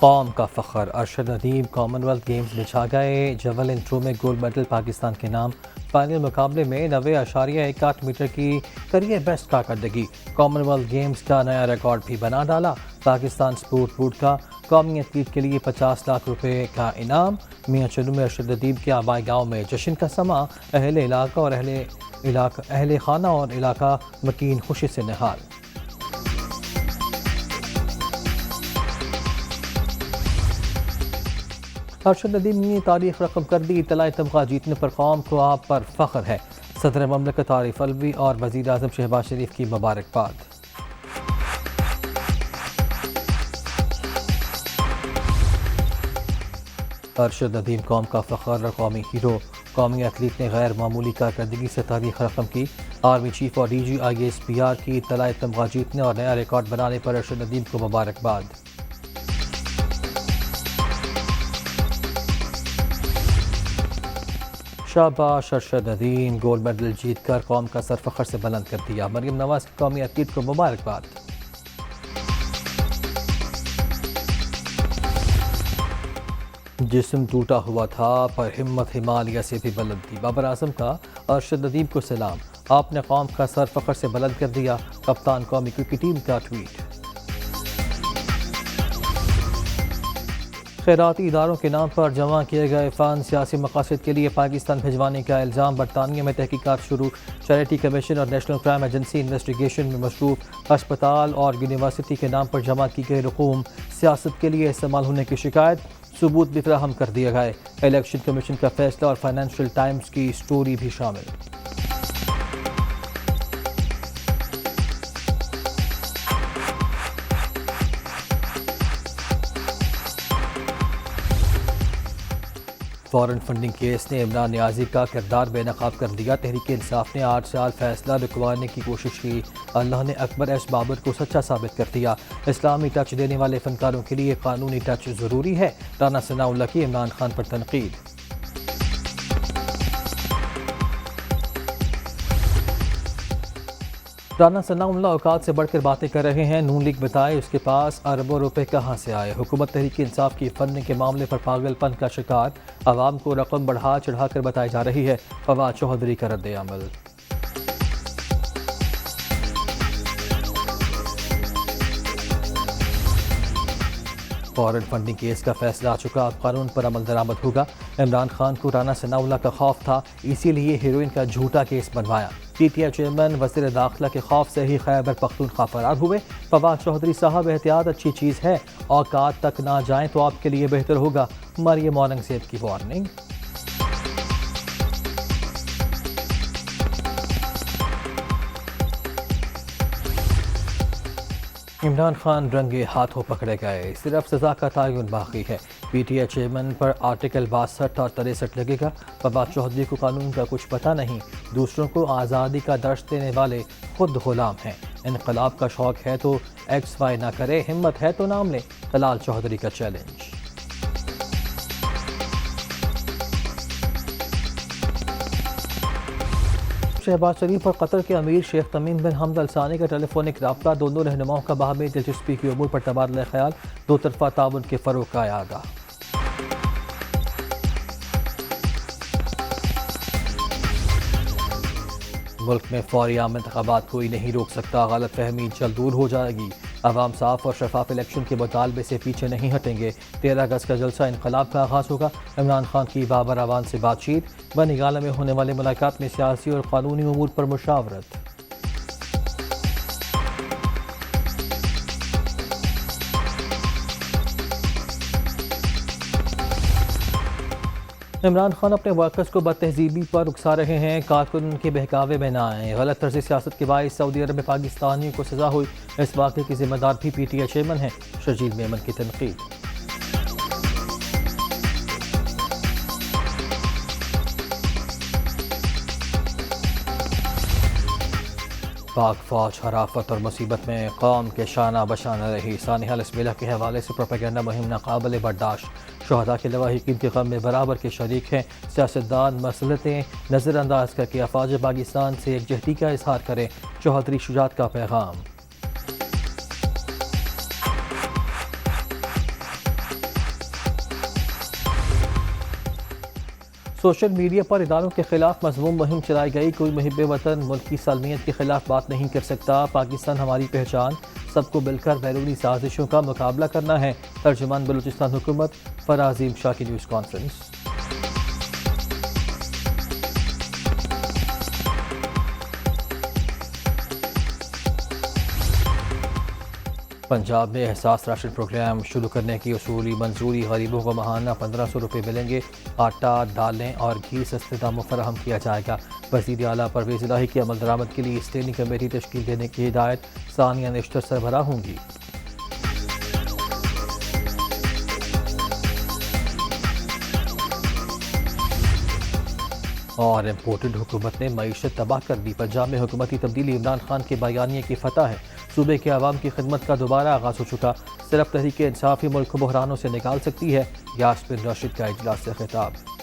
قوم کا فخر Arshad Nadeem common wealth games میں چھا گئے۔ جیولن تھرو میں گولڈ میڈل پاکستان کے نام۔ فائنل مقابلے میں 90.18 میٹر کی کریئر بیسٹ کارکردگی، کامن ویلتھ گیمز کا نیا ریکارڈ بھی بنا ڈالا۔ پاکستان سپورٹ بورڈ کا قومی ایتھلیٹ کے لیے 50 لاکھ روپے کا انعام۔ میاں چنو میں ارشد ندیم کے آبائی گاؤں میں جشن کا سماں، اہل خانہ اور علاقہ مکین خوشی سے نہال۔ ارشد ندیم نے تاریخ رقم کر دی، طلائی تمغہ جیتنے پر قوم کو آپ پر فخر ہے۔ صدر مملکت عارف علوی اور وزیر اعظم شہباز شریف کی مبارکباد۔ ارشد ندیم قوم کا فخر اور قومی ہیرو، قومی ایتھلیٹ نے غیر معمولی کارکردگی سے تاریخ رقم کی۔ آرمی چیف اور DG/ISPR کی طلائی تمغہ جیتنے اور نیا ریکارڈ بنانے پر ارشد ندیم کو مبارکباد۔ شاباش ارشد ندیم، گولڈ میڈل جیت کر قوم کا سر فخر سے بلند کر دیا۔ مریم نواز کی قومی ایتھلیٹ کو مبارکباد۔ جسم ٹوٹا ہوا تھا پر ہمت ہمالیہ سے بھی بلند تھی، بابر اعظم کا ارشد ندیم کو سلام، آپ نے قوم کا سر فخر سے بلند کر دیا، کپتان قومی کرکٹ ٹیم کا ٹویٹ۔ خیراتی اداروں کے نام پر جمع کیے گئے فنڈ سیاسی مقاصد کے لیے پاکستان بھجوانے کا الزام، برطانیہ میں تحقیقات شروع، چیریٹی کمیشن اور نیشنل کرائم ایجنسی انویسٹیگیشن میں مصروف۔ ہسپتال اور یونیورسٹی کے نام پر جمع کی گئی رقوم سیاست کے لیے استعمال ہونے کی شکایت، ثبوت بھی فراہم کر دیے گئے۔ الیکشن کمیشن کا فیصلہ اور فائنینشیل ٹائمز کی سٹوری بھی شامل۔ فارن فنڈنگ کیس نے عمران نیازی کا کردار بے نقاب کر دیا، تحریک انصاف نے 8 سال فیصلہ رکوانے کی کوشش کی، اللہ نے اکبر ایس بابر کو سچا ثابت کر دیا۔ اسلامی ٹچ دینے والے فنکاروں کے لیے قانونی ٹچ ضروری ہے، رانا ثناءاللہ کی عمران خان پر تنقید۔ رانا ثناءاللہ اوقات سے بڑھ کر باتیں کر رہے ہیں، نون لیگ بتائے اس کے پاس اربوں روپے کہاں سے آئے۔ حکومت تحریک انصاف کی فنڈنگ کے معاملے پر پاگل پن کا شکار، عوام کو رقم بڑھا چڑھا کر بتائی جا رہی ہے، فواد چوہدری کا رد عمل۔ فارن فنڈنگ کیس کا فیصلہ آ چکا، اب قانون پر عمل درآمد ہوگا۔ عمران خان کو رانا ثناءاللہ کا خوف تھا، اسی لیے ہیروئن کا جھوٹا کیس بنوایا۔ PTI چیئرمین وزیر داخلہ کے خوف سے ہی خیبر پختونخوا فرار ہوئے۔ فواد چوہدری صاحب، احتیاط اچھی چیز ہے، اوقات تک نہ جائیں تو آپ کے لیے بہتر ہوگا، مریم اورنگزیب کی وارننگ۔ عمران خان رنگے ہاتھوں پکڑے گئے، صرف سزا کا تعین باقی ہے۔ PTI چیئرمین پر آرٹیکل 62 اور 63 لگے گا۔ فواد چوہدری کو قانون کا کچھ پتہ نہیں، دوسروں کو آزادی کا درس دینے والے خود غلام ہیں۔ انقلاب کا شوق ہے تو XY نہ کرے، ہمت ہے تو نام لے، طلال چوہدری کا چیلنج۔ شہباز شریف اور قطر کے امیر شیخ تمیم بن حمد الثانی کا ٹیلی فونک رابطہ، دونوں رہنماؤں کا باہمی دلچسپی کے امور پر تبادلہ خیال، دو طرفہ تعاون کے فروغ کا اعادہ۔ ملک میں فوری عام انتخابات کوئی نہیں روک سکتا، غلط فہمی جلد دور ہو جائے گی، عوام صاف اور شفاف الیکشن کے مطالبے سے پیچھے نہیں ہٹیں گے۔ 13 اگست کا جلسہ انقلاب کا آغاز ہوگا۔ عمران خان کی بابر اعوان سے بات چیت، بنی گالہ میں ہونے والے ملاقات میں سیاسی اور قانونی امور پر مشاورت۔ عمران خان اپنے ورکرز کو بد تہذیبی پر اکسا رہے ہیں، کارکن ان کے بہکاوے میں نہ آئیں، غلط طرز سیاست کے باعث سعودی عرب میں پاکستانیوں کو سزا ہوئی، اس واقعے کی ذمہ دار بھی PTI چیئرمین ہیں، شرجیل میمن کی تنقید۔ پاک فوج حرافت اور مصیبت میں قوم کے شانہ بشانہ رہی، سانحہ الاسبیلہ کے حوالے سے پروپیگنڈا مہم ناقابل برداشت، شہداء کے لواحقین کے غم میں برابر کے شریک ہیں، سیاستدان مسئلتیں نظر انداز کر کے افواج پاکستان سے یکجہتی کا اظہار کریں، چوہدری شجاعت کا پیغام۔ سوشل میڈیا پر اداروں کے خلاف مضمون مہم چلائی گئی، کوئی محب وطن ملک کی سالمیت کے خلاف بات نہیں کر سکتا، پاکستان ہماری پہچان، سب کو مل کر بیرونی سازشوں کا مقابلہ کرنا ہے، ترجمان بلوچستان حکومت فرازیم شاہ کی نیوز کانفرنس۔ پنجاب میں احساس راشن پروگرام شروع کرنے کی اصولی منظوری، غریبوں کو ماہانہ 1500 روپے ملیں گے، آٹا، دالیں اور گھی سستے داموں فراہم کیا جائے گا۔ وزیر اعلیٰ پرویز الہی کی عمل درآمد کے لیے اسٹینڈنگ کمیٹی تشکیل دینے کی ہدایت، ثانیہ نشتر سربراہ ہوں گی۔ اور امپورٹڈ حکومت نے معیشت تباہ کر دی، پنجاب میں حکومتی تبدیلی، عمران خان کے بیانیے کی فتح ہے، صوبے کے عوام کی خدمت کا دوبارہ آغاز ہو چکا، صرف تحریک انصاف ہی ملک کو بحرانوں سے نکال سکتی ہے، یاسر بن راشد کا اجلاس سے خطاب۔